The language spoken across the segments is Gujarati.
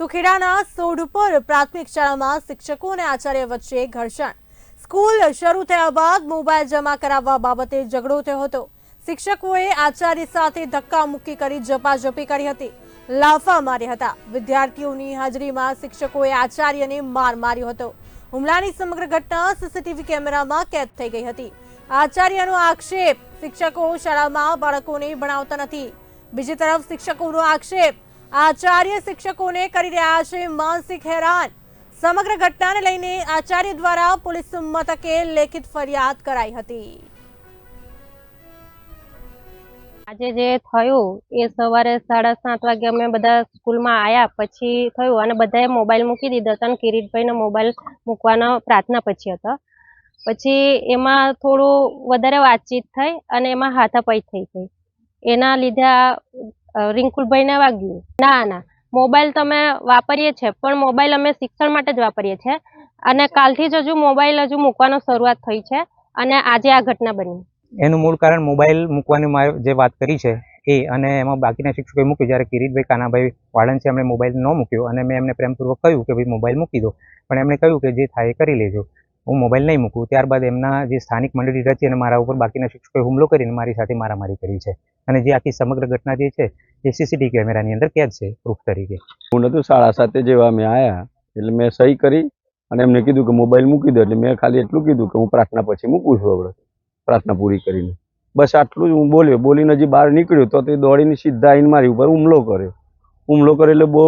તો ખેડાના સોઢપર પ્રાથમિક શાળામાં શિક્ષકો અને આચાર્ય વચ્ચે ઘર્ષણ। સ્કૂલ શરૂ થયા બાદ મોબાઈલ જમા કરાવવા બાબતે ઝઘડો થયો હતો। શિક્ષકોએ આચાર્ય સાથે ધક્કામુક્કી કરી ઝપાઝપી કરી હતી, લાફા માર્યા હતા। વિદ્યાર્થીઓની હાજરીમાં શિક્ષકોએ આચાર્યને માર માર્યો હતો। હુમલાની સમગ્ર ઘટના સીસીટીવી કેમેરામાં કેદ થઈ ગઈ હતી। આચાર્યનો આક્ષેપ, શિક્ષકો શાળામાં બાળકોને ભણાવતા નથી। બીજી તરફ શિક્ષકોનો આક્ષેપ, આચાર્ય શિક્ષકોને કરી રહ્યા છે માનસિક હેરાન। સમગ્ર ઘટનાને લઈને આચાર્ય દ્વારા પોલીસ મથકે લેખિત ફરિયાદ કરાઈ હતી। આજે જે થયું એ સવારે 7:30 વાગે અમે બધા સ્કૂલમાં આવ્યા પછી થયું અને બધાએ મોબાઈલ મૂકી દીધો હતો અને કિરીટભાઈનો મોબાઈલ મૂકવાનો પ્રાર્થના પછી હતો। પછી એમાં થોડું વધારે વાતચીત થઈ અને એમાં હાથાપાઈ થઈ ગઈ। એના લીધે રિંકુલભાઈને વાગ્યું। ના, મોબાઈલ તમે વાપરીએ છે પણ મોબાઈલ અમે શિક્ષણ માટે જ વાપરીએ છીએ અને કાલથી જ હજુ મોબાઈલ મૂકવાનો શરૂઆત થઈ છે અને આજે આ ઘટના બની। એનું મૂળ કારણ મોબાઈલ મૂકવાની જે વાત કરી છે એ, અને એમાં બાકીના શિક્ષકોએ મૂક્યું। જ્યારે કિરીટભાઈ કાનાભાઈ વાળંદ છે એમણે મોબાઈલ ન મૂક્યો અને મેં એમને પ્રેમપૂર્વક કહ્યું કે ભાઈ મોબાઈલ મૂકી દો, પણ એમણે કહ્યું કે જે થાય એ કરી લેજો, હું મોબાઈલ નહીં મૂકું। ત્યારબાદ એમના જે સ્થાનિક મંડળી રચી અને મારા ઉપર બાકીના શિક્ષકોએ હુમલો કરીને મારી સાથે મારામારી કરી છે અને જે આખી સમગ્ર ઘટના જે છે એ સીસીટીવી કેમેરાની અંદર કેદ છે પ્રૂફ તરીકે। હું નહોતું 7:30 જેવા અમે આવ્યા એટલે મેં સહી કરી અને એમને કીધું કે મોબાઈલ મૂકી દો, એટલે મેં ખાલી એટલું કીધું કે હું પ્રાર્થના પછી મૂકું છું, હવે પ્રાર્થના પૂરી કરીને બસ આટલું જ હું બોલ્યો। બોલીને હજી બહાર નીકળ્યો તો તે દોડીને સીધા આવીને મારી ઉપર હુમલો કર્યો એટલે બહુ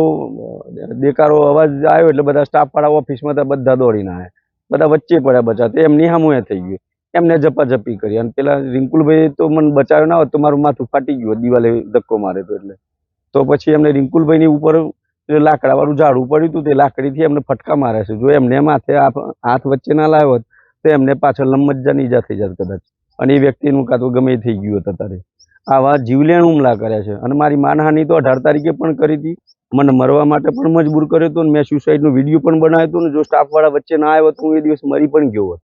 દેકારો અવાજ આવ્યો એટલે બધા સ્ટાફવાળા ઓફિસમાં બધા દોડીને આવ્યા, બધા વચ્ચે પડ્યા બચા, તો એમની સામે થઈ ગયું, એમને ઝપાઝપી કરી અને પેલા રિંકુલભાઈ તો મને બચાવ્યો ના હોત તો મારું માથું ફાટી ગયું, દિવાલે ધક્કો મારે તો એટલે તો પછી એમને રિંકુલભાઈની ઉપર લાકડાવાળું ઝાડું પડ્યું હતું, તે લાકડીથી એમને ફટકા માર્યા છે। જો એમને માથે હાથ વચ્ચે ના લાવ્યો હોત તો એમને પાછળ મજ્જાની ઈજા થઈ જાત કદાચ, અને એ વ્યક્તિનું કાં તો ગમે થઈ ગયું હતું। અત્યારે આવા જીવલેણ હુમલા કર્યા છે અને મારી માનહાનિ તો 18 તારીખે પણ કરી હતી, મને મરવા માટે પણ મજબૂર કર્યો હતો અને મેં સુસાઇડનો વિડીયો પણ બનાવ્યો હતો ને જો સ્ટાફવાળા વચ્ચે ના આવ્યો તો હું એ દિવસ મરી પણ ગયો હોત।